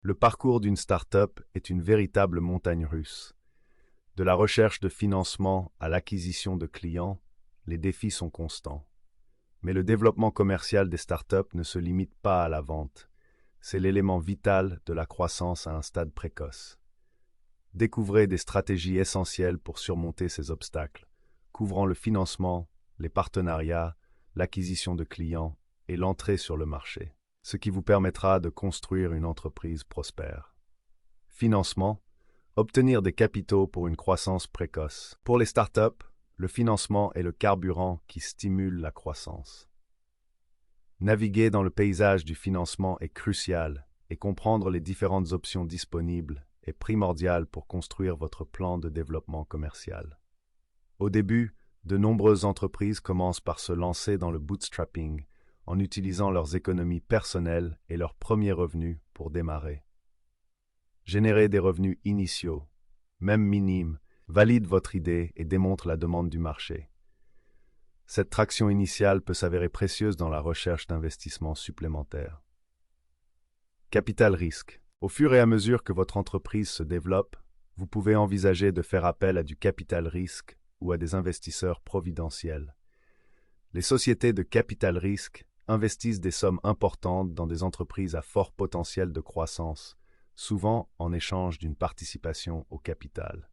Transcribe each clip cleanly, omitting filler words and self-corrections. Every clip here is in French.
Le parcours d'une start-up est une véritable montagne russe. De la recherche de financement à l'acquisition de clients, les défis sont constants. Mais le développement commercial des start-up ne se limite pas à la vente. C'est l'élément vital de la croissance à un stade précoce. Découvrez des stratégies essentielles pour surmonter ces obstacles, couvrant le financement, les partenariats, l'acquisition de clients et l'entrée sur le marché, ce qui vous permettra de construire une entreprise prospère. Financement, obtenir des capitaux pour une croissance précoce. Pour les startups, le financement est le carburant qui stimule la croissance. Naviguer dans le paysage du financement est crucial et comprendre les différentes options disponibles est primordial pour construire votre plan de développement commercial. Au début, de nombreuses entreprises commencent par se lancer dans le bootstrapping en utilisant leurs économies personnelles et leurs premiers revenus pour démarrer. Générer des revenus initiaux, même minimes, valide votre idée et démontre la demande du marché. Cette traction initiale peut s'avérer précieuse dans la recherche d'investissements supplémentaires. Capital risque. Au fur et à mesure que votre entreprise se développe, vous pouvez envisager de faire appel à du capital risque ou à des investisseurs providentiels. Les sociétés de capital risque investissent des sommes importantes dans des entreprises à fort potentiel de croissance, souvent en échange d'une participation au capital.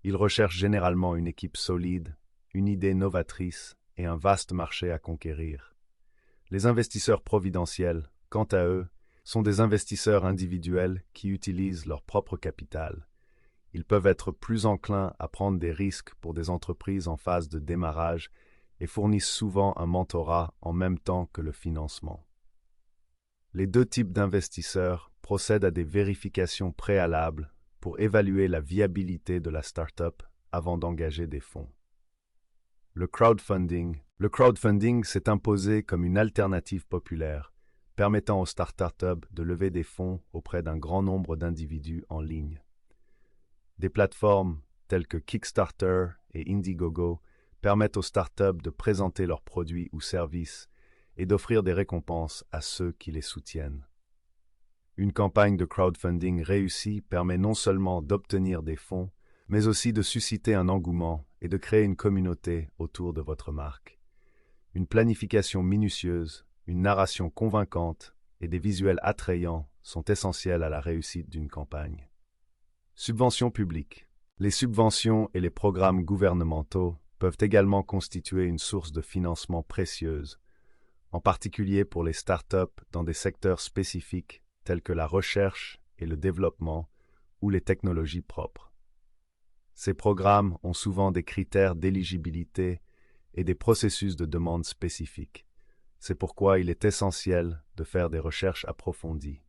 Ils recherchent généralement une équipe solide, une idée novatrice et un vaste marché à conquérir. Les investisseurs providentiels, quant à eux, sont des investisseurs individuels qui utilisent leur propre capital. Ils peuvent être plus enclins à prendre des risques pour des entreprises en phase de démarrage et fournissent souvent un mentorat en même temps que le financement. Les deux types d'investisseurs procèdent à des vérifications préalables pour évaluer la viabilité de la start-up avant d'engager des fonds. Le crowdfunding s'est imposé comme une alternative populaire, permettant aux start-up de lever des fonds auprès d'un grand nombre d'individus en ligne. Des plateformes telles que Kickstarter et Indiegogo permettent aux start-up de présenter leurs produits ou services et d'offrir des récompenses à ceux qui les soutiennent. Une campagne de crowdfunding réussie permet non seulement d'obtenir des fonds, mais aussi de susciter un engouement et de créer une communauté autour de votre marque. Une planification minutieuse, une narration convaincante et des visuels attrayants sont essentiels à la réussite d'une campagne. Subventions publiques. Les subventions et les programmes gouvernementaux peuvent également constituer une source de financement précieuse, en particulier pour les startups dans des secteurs spécifiques tels que la recherche et le développement ou les technologies propres. Ces programmes ont souvent des critères d'éligibilité et des processus de demande spécifiques. C'est pourquoi il est essentiel de faire des recherches approfondies.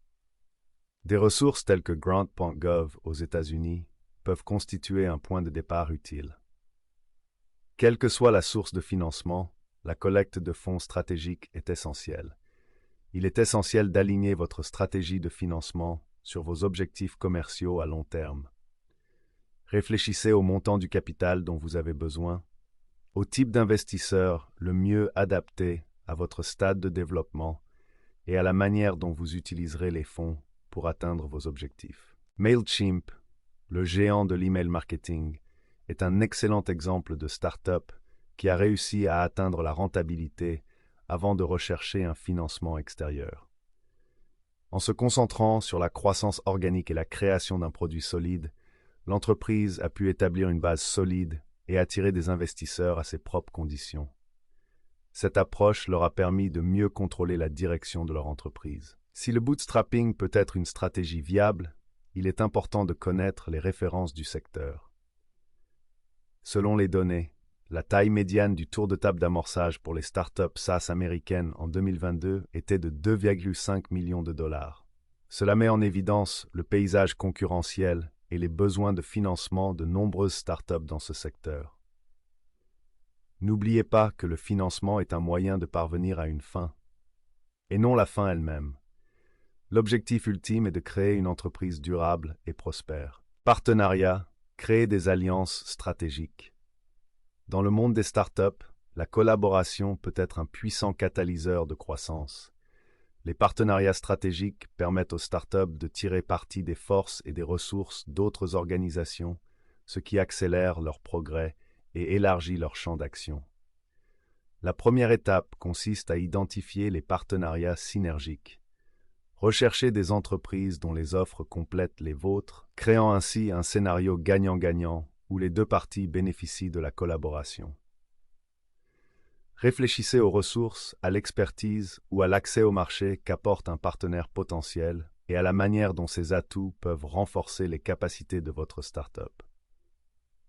Des ressources telles que Grant.gov aux États-Unis peuvent constituer un point de départ utile. Quelle que soit la source de financement, la collecte de fonds stratégiques est essentielle. Il est essentiel d'aligner votre stratégie de financement sur vos objectifs commerciaux à long terme. Réfléchissez au montant du capital dont vous avez besoin, au type d'investisseur le mieux adapté à votre stade de développement et à la manière dont vous utiliserez les fonds pour atteindre vos objectifs. Mailchimp, le géant de l'email marketing, est un excellent exemple de start-up qui a réussi à atteindre la rentabilité avant de rechercher un financement extérieur. En se concentrant sur la croissance organique et la création d'un produit solide, l'entreprise a pu établir une base solide et attirer des investisseurs à ses propres conditions. Cette approche leur a permis de mieux contrôler la direction de leur entreprise. Si le bootstrapping peut être une stratégie viable, il est important de connaître les références du secteur. Selon les données, la taille médiane du tour de table d'amorçage pour les startups SaaS américaines en 2022 était de 2,5 millions de dollars. Cela met en évidence le paysage concurrentiel et les besoins de financement de nombreuses startups dans ce secteur. N'oubliez pas que le financement est un moyen de parvenir à une fin, et non la fin elle-même. L'objectif ultime est de créer une entreprise durable et prospère. Partenariat, créer des alliances stratégiques. Dans le monde des startups, la collaboration peut être un puissant catalyseur de croissance. Les partenariats stratégiques permettent aux startups de tirer parti des forces et des ressources d'autres organisations, ce qui accélère leur progrès et élargit leur champ d'action. La première étape consiste à identifier les partenariats synergiques. Recherchez des entreprises dont les offres complètent les vôtres, créant ainsi un scénario gagnant-gagnant où les deux parties bénéficient de la collaboration. Réfléchissez aux ressources, à l'expertise ou à l'accès au marché qu'apporte un partenaire potentiel et à la manière dont ces atouts peuvent renforcer les capacités de votre start-up.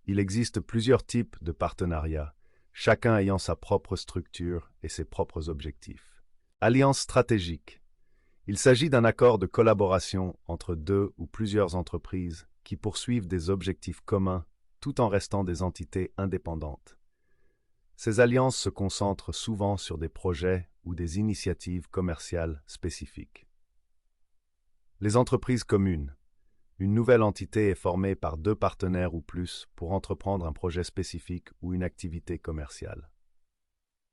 Il existe plusieurs types de partenariats, chacun ayant sa propre structure et ses propres objectifs. Alliance stratégique. Il s'agit d'un accord de collaboration entre deux ou plusieurs entreprises qui poursuivent des objectifs communs tout en restant des entités indépendantes. Ces alliances se concentrent souvent sur des projets ou des initiatives commerciales spécifiques. Les entreprises communes. Une nouvelle entité est formée par deux partenaires ou plus pour entreprendre un projet spécifique ou une activité commerciale.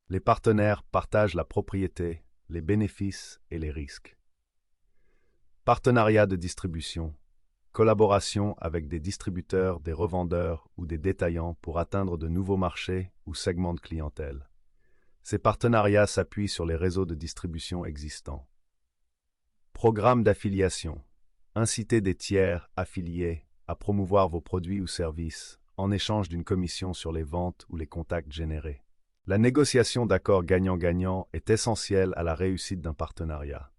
Les partenaires partagent la propriété, les bénéfices et les risques. Partenariat de distribution. Collaboration avec des distributeurs, des revendeurs ou des détaillants pour atteindre de nouveaux marchés ou segments de clientèle. Ces partenariats s'appuient sur les réseaux de distribution existants. Programme d'affiliation. Incitez des tiers affiliés à promouvoir vos produits ou services en échange d'une commission sur les ventes ou les contacts générés. La négociation d'accords gagnant-gagnant est essentielle à la réussite d'un partenariat.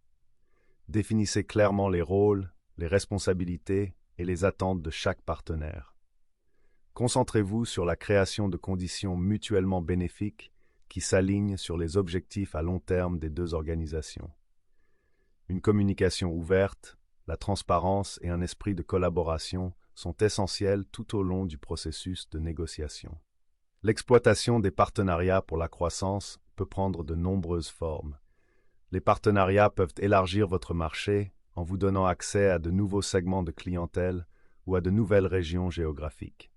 Définissez clairement les rôles, les responsabilités et les attentes de chaque partenaire. Concentrez-vous sur la création de conditions mutuellement bénéfiques qui s'alignent sur les objectifs à long terme des deux organisations. Une communication ouverte, la transparence et un esprit de collaboration sont essentiels tout au long du processus de négociation. L'exploitation des partenariats pour la croissance peut prendre de nombreuses formes. Les partenariats peuvent élargir votre marché en vous donnant accès à de nouveaux segments de clientèle ou à de nouvelles régions géographiques.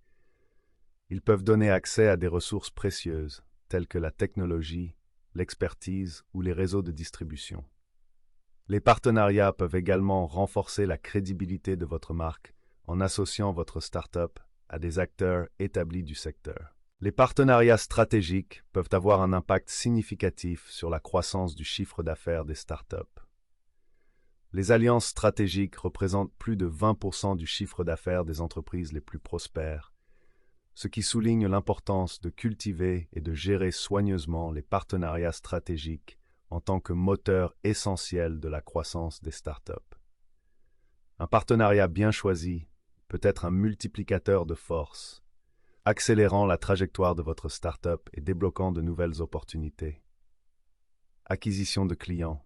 Ils peuvent donner accès à des ressources précieuses, telles que la technologie, l'expertise ou les réseaux de distribution. Les partenariats peuvent également renforcer la crédibilité de votre marque en associant votre start-up à des acteurs établis du secteur. Les partenariats stratégiques peuvent avoir un impact significatif sur la croissance du chiffre d'affaires des startups. Les alliances stratégiques représentent plus de 20% du chiffre d'affaires des entreprises les plus prospères, ce qui souligne l'importance de cultiver et de gérer soigneusement les partenariats stratégiques en tant que moteur essentiel de la croissance des startups. Un partenariat bien choisi peut être un multiplicateur de force, accélérant la trajectoire de votre startup et débloquant de nouvelles opportunités. Acquisition de clients.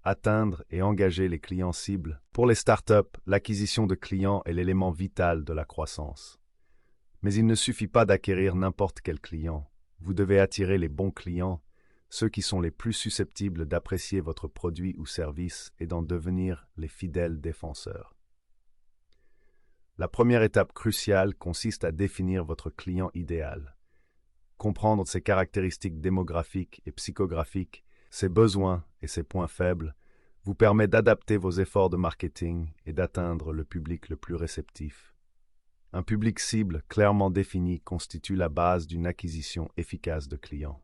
Atteindre et engager les clients cibles. Pour les startups, l'acquisition de clients est l'élément vital de la croissance. Mais il ne suffit pas d'acquérir n'importe quel client. Vous devez attirer les bons clients, ceux qui sont les plus susceptibles d'apprécier votre produit ou service et d'en devenir les fidèles défenseurs. La première étape cruciale consiste à définir votre client idéal. Comprendre ses caractéristiques démographiques et psychographiques, ses besoins et ses points faibles, vous permet d'adapter vos efforts de marketing et d'atteindre le public le plus réceptif. Un public cible clairement défini constitue la base d'une acquisition efficace de clients.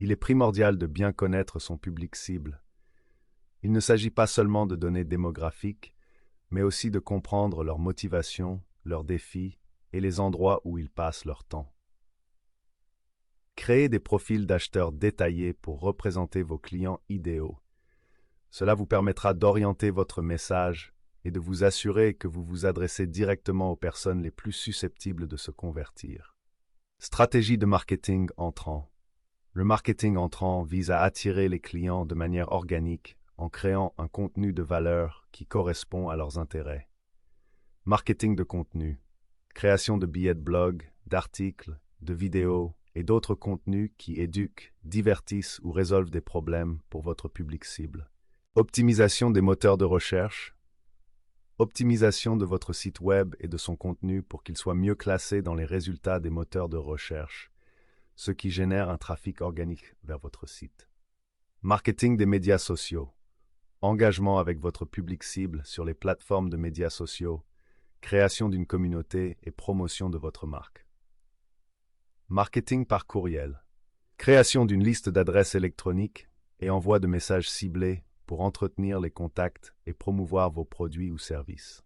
Il est primordial de bien connaître son public cible. Il ne s'agit pas seulement de données démographiques, mais aussi de comprendre leurs motivations, leurs défis et les endroits où ils passent leur temps. Créez des profils d'acheteurs détaillés pour représenter vos clients idéaux. Cela vous permettra d'orienter votre message et de vous assurer que vous vous adressez directement aux personnes les plus susceptibles de se convertir. Stratégie de marketing entrant. Le marketing entrant vise à attirer les clients de manière organique en créant un contenu de valeur qui correspond à leurs intérêts. Marketing de contenu. Création de billets de blog, d'articles, de vidéos et d'autres contenus qui éduquent, divertissent ou résolvent des problèmes pour votre public cible. Optimisation des moteurs de recherche. Optimisation de votre site web et de son contenu pour qu'il soit mieux classé dans les résultats des moteurs de recherche, ce qui génère un trafic organique vers votre site. Marketing des médias sociaux. engagement avec votre public cible sur les plateformes de médias sociaux, création d'une communauté et promotion de votre marque. Marketing par courriel. Création d'une liste d'adresses électroniques et envoi de messages ciblés pour entretenir les contacts et promouvoir vos produits ou services.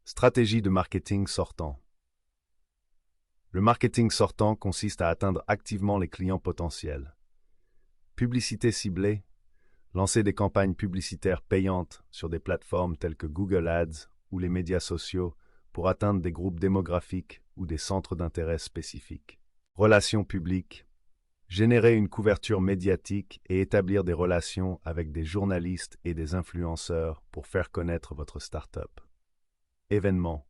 Stratégie de marketing sortant. Le marketing sortant consiste à atteindre activement les clients potentiels. Publicité ciblée. Lancer des campagnes publicitaires payantes sur des plateformes telles que Google Ads ou les médias sociaux pour atteindre des groupes démographiques ou des centres d'intérêt spécifiques. Relations publiques. Générer une couverture médiatique et établir des relations avec des journalistes et des influenceurs pour faire connaître votre start-up. Événements.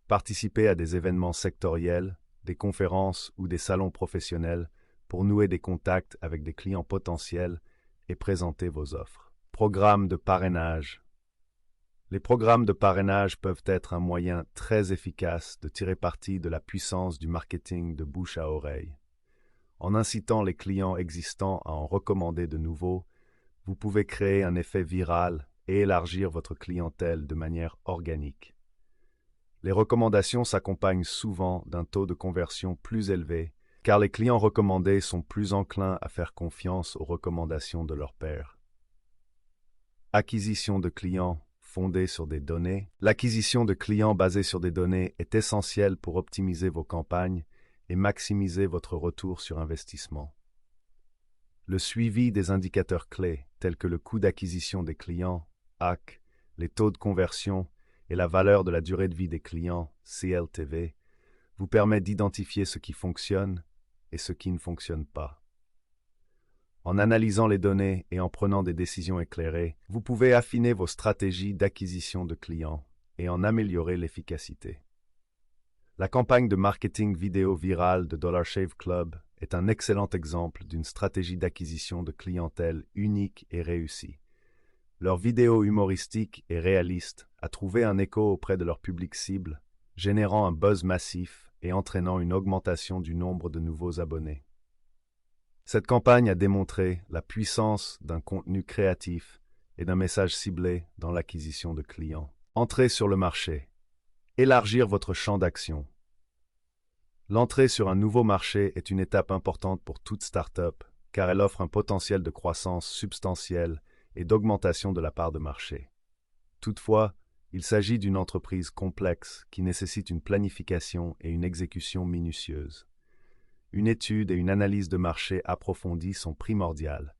Participer à des événements sectoriels, des conférences ou des salons professionnels pour nouer des contacts avec des clients potentiels et présenter vos offres. Programmes de parrainage. Les programmes de parrainage peuvent être un moyen très efficace de tirer parti de la puissance du marketing de bouche à oreille. En incitant les clients existants à en recommander de nouveaux, vous pouvez créer un effet viral et élargir votre clientèle de manière organique. Les recommandations s'accompagnent souvent d'un taux de conversion plus élevé, car les clients recommandés sont plus enclins à faire confiance aux recommandations de leurs pairs. Acquisition de clients fondée sur des données. L'acquisition de clients basée sur des données est essentielle pour optimiser vos campagnes et maximiser votre retour sur investissement. Le suivi des indicateurs clés, tels que le coût d'acquisition des clients, CAC, les taux de conversion et la valeur de la durée de vie des clients, CLTV, vous permet d'identifier ce qui fonctionne et ce qui ne fonctionne pas. En analysant les données et en prenant des décisions éclairées, vous pouvez affiner vos stratégies d'acquisition de clients et en améliorer l'efficacité. La campagne de marketing vidéo virale de Dollar Shave Club est un excellent exemple d'une stratégie d'acquisition de clientèle unique et réussie. Leur vidéo humoristique et réaliste a trouvé un écho auprès de leur public cible, générant un buzz massif et entraînant une augmentation du nombre de nouveaux abonnés. Cette campagne a démontré la puissance d'un contenu créatif et d'un message ciblé dans l'acquisition de clients. Entrée sur le marché. Élargir votre champ d'action. L'entrée sur un nouveau marché est une étape importante pour toute start-up, car elle offre un potentiel de croissance substantiel et d'augmentation de la part de marché. Toutefois, il s'agit d'une entreprise complexe qui nécessite une planification et une exécution minutieuse. Une étude et une analyse de marché approfondie sont primordiales.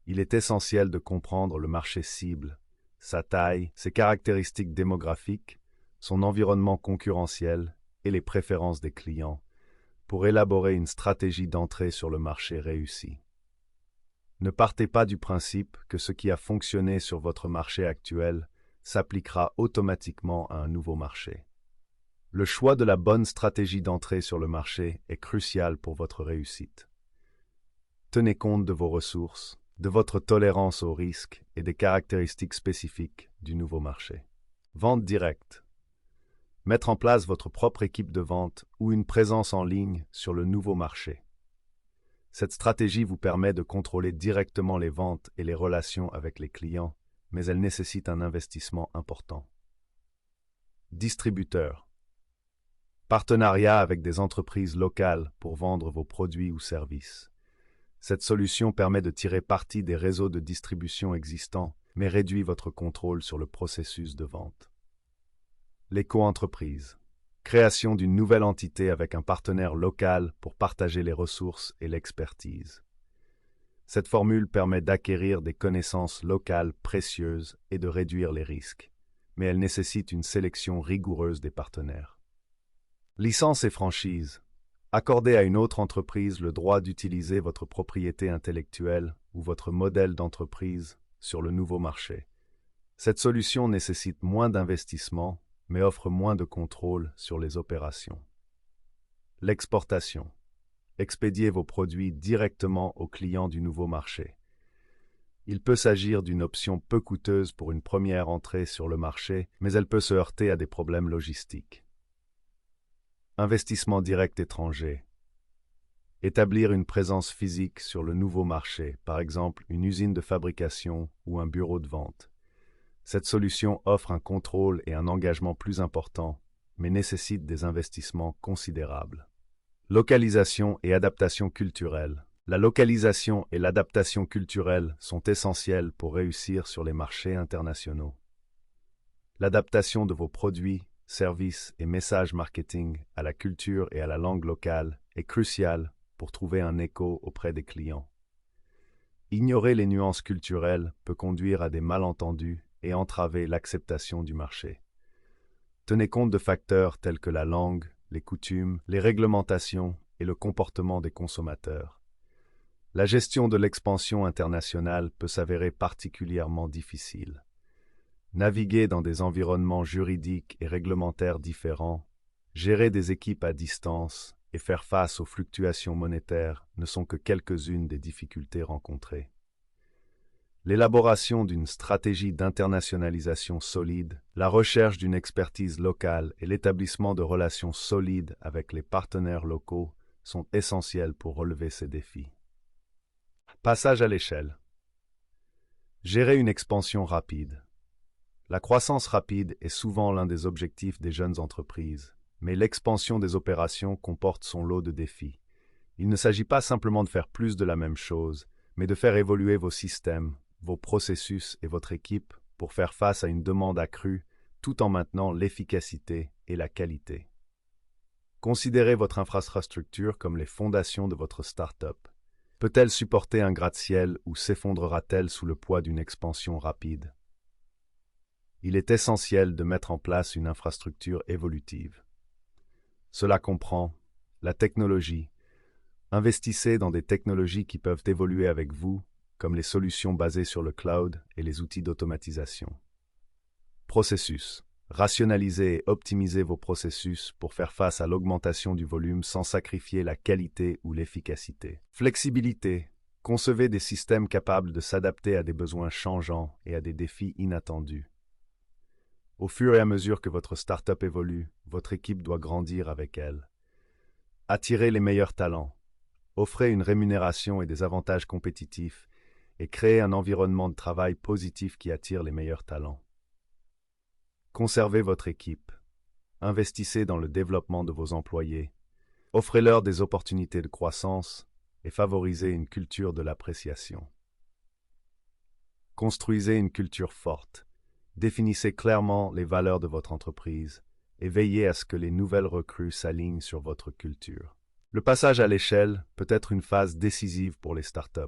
Il est essentiel de comprendre le marché cible, sa taille, ses caractéristiques démographiques, son environnement concurrentiel et les préférences des clients, pour élaborer une stratégie d'entrée sur le marché réussie. Ne partez pas du principe que ce qui a fonctionné sur votre marché actuel s'appliquera automatiquement à un nouveau marché. Le choix de la bonne stratégie d'entrée sur le marché est crucial pour votre réussite. Tenez compte de vos ressources, de votre tolérance au risque et des caractéristiques spécifiques du nouveau marché. Vente directe. Mettre en place votre propre équipe de vente ou une présence en ligne sur le nouveau marché. Cette stratégie vous permet de contrôler directement les ventes et les relations avec les clients, mais elle nécessite un investissement important. Distributeur. Partenariat avec des entreprises locales pour vendre vos produits ou services. Cette solution permet de tirer parti des réseaux de distribution existants, mais réduit votre contrôle sur le processus de vente. L'éco-entreprise. Création d'une nouvelle entité avec un partenaire local pour partager les ressources et l'expertise. Cette formule permet d'acquérir des connaissances locales précieuses et de réduire les risques, mais elle nécessite une sélection rigoureuse des partenaires. Licence et franchise. Accordez à une autre entreprise le droit d'utiliser votre propriété intellectuelle ou votre modèle d'entreprise sur le nouveau marché. Cette solution nécessite moins d'investissement, mais offre moins de contrôle sur les opérations. L'exportation. Expédiez vos produits directement aux clients du nouveau marché. Il peut s'agir d'une option peu coûteuse pour une première entrée sur le marché, mais elle peut se heurter à des problèmes logistiques. Investissement direct étranger. Établir une présence physique sur le nouveau marché, par exemple une usine de fabrication ou un bureau de vente. Cette solution offre un contrôle et un engagement plus importants, mais nécessite des investissements considérables. Localisation et adaptation culturelle. La localisation et l'adaptation culturelle sont essentielles pour réussir sur les marchés internationaux. L'adaptation de vos produits, services et messages marketing à la culture et à la langue locale est cruciale pour trouver un écho auprès des clients. Ignorer les nuances culturelles peut conduire à des malentendus et entraver l'acceptation du marché. Tenez compte de facteurs tels que la langue, les coutumes, les réglementations et le comportement des consommateurs. La gestion de l'expansion internationale peut s'avérer particulièrement difficile. Naviguer dans des environnements juridiques et réglementaires différents, gérer des équipes à distance et faire face aux fluctuations monétaires ne sont que quelques-unes des difficultés rencontrées. L'élaboration d'une stratégie d'internationalisation solide, la recherche d'une expertise locale et l'établissement de relations solides avec les partenaires locaux sont essentiels pour relever ces défis. Passage à l'échelle. Gérer une expansion rapide. La croissance rapide est souvent l'un des objectifs des jeunes entreprises, mais l'expansion des opérations comporte son lot de défis. Il ne s'agit pas simplement de faire plus de la même chose, mais de faire évoluer vos systèmes, vos processus et votre équipe pour faire face à une demande accrue tout en maintenant l'efficacité et la qualité. Considérez votre infrastructure comme les fondations de votre start-up. Peut-elle supporter un gratte-ciel ou s'effondrera-t-elle sous le poids d'une expansion rapide? Il est essentiel de mettre en place une infrastructure évolutive. Cela comprend la technologie. Investissez dans des technologies qui peuvent évoluer avec vous, comme les solutions basées sur le cloud et les outils d'automatisation. Processus. Rationalisez et optimisez vos processus pour faire face à l'augmentation du volume sans sacrifier la qualité ou l'efficacité. Flexibilité. Concevez des systèmes capables de s'adapter à des besoins changeants et à des défis inattendus. Au fur et à mesure que votre start-up évolue, votre équipe doit grandir avec elle. Attirez les meilleurs talents. Offrez une rémunération et des avantages compétitifs et créez un environnement de travail positif qui attire les meilleurs talents. Conservez votre équipe. Investissez dans le développement de vos employés. Offrez-leur des opportunités de croissance et favorisez une culture de l'appréciation. Construisez une culture forte. Définissez clairement les valeurs de votre entreprise et veillez à ce que les nouvelles recrues s'alignent sur votre culture. Le passage à l'échelle peut être une phase décisive pour les startups.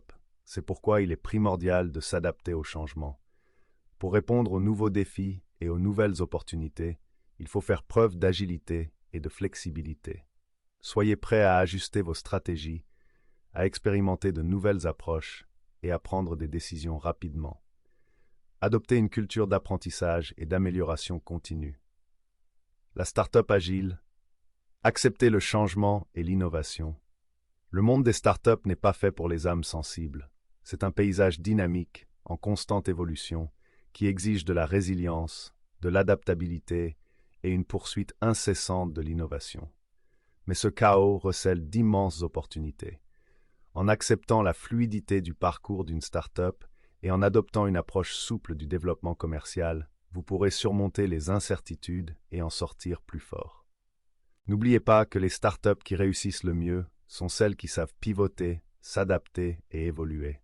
C'est pourquoi il est primordial de s'adapter aux changements. Pour répondre aux nouveaux défis et aux nouvelles opportunités, il faut faire preuve d'agilité et de flexibilité. Soyez prêts à ajuster vos stratégies, à expérimenter de nouvelles approches et à prendre des décisions rapidement. Adoptez une culture d'apprentissage et d'amélioration continue. La start-up agile. Acceptez le changement et l'innovation. Le monde des startups n'est pas fait pour les âmes sensibles. C'est un paysage dynamique, en constante évolution, qui exige de la résilience, de l'adaptabilité et une poursuite incessante de l'innovation. Mais ce chaos recèle d'immenses opportunités. En acceptant la fluidité du parcours d'une start-up et en adoptant une approche souple du développement commercial, vous pourrez surmonter les incertitudes et en sortir plus fort. N'oubliez pas que les startups qui réussissent le mieux sont celles qui savent pivoter, s'adapter et évoluer.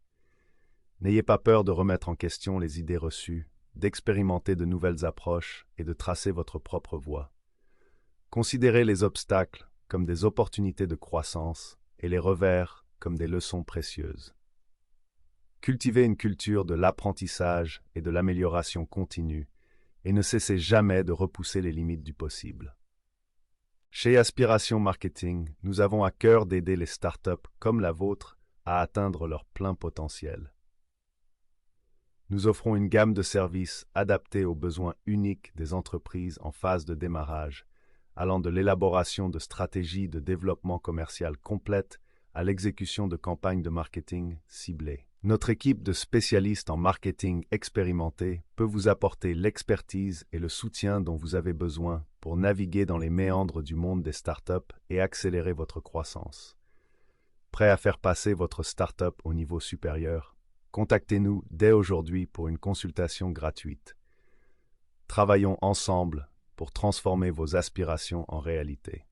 N'ayez pas peur de remettre en question les idées reçues, d'expérimenter de nouvelles approches et de tracer votre propre voie. Considérez les obstacles comme des opportunités de croissance et les revers comme des leçons précieuses. Cultivez une culture de l'apprentissage et de l'amélioration continue et ne cessez jamais de repousser les limites du possible. Chez Aspiration Marketing, nous avons à cœur d'aider les startups comme la vôtre à atteindre leur plein potentiel. Nous offrons une gamme de services adaptés aux besoins uniques des entreprises en phase de démarrage, allant de l'élaboration de stratégies de développement commercial complètes à l'exécution de campagnes de marketing ciblées. Notre équipe de spécialistes en marketing expérimentés peut vous apporter l'expertise et le soutien dont vous avez besoin pour naviguer dans les méandres du monde des startups et accélérer votre croissance. Prêt à faire passer votre start-up au niveau supérieur? Contactez-nous dès aujourd'hui pour une consultation gratuite. Travaillons ensemble pour transformer vos aspirations en réalité.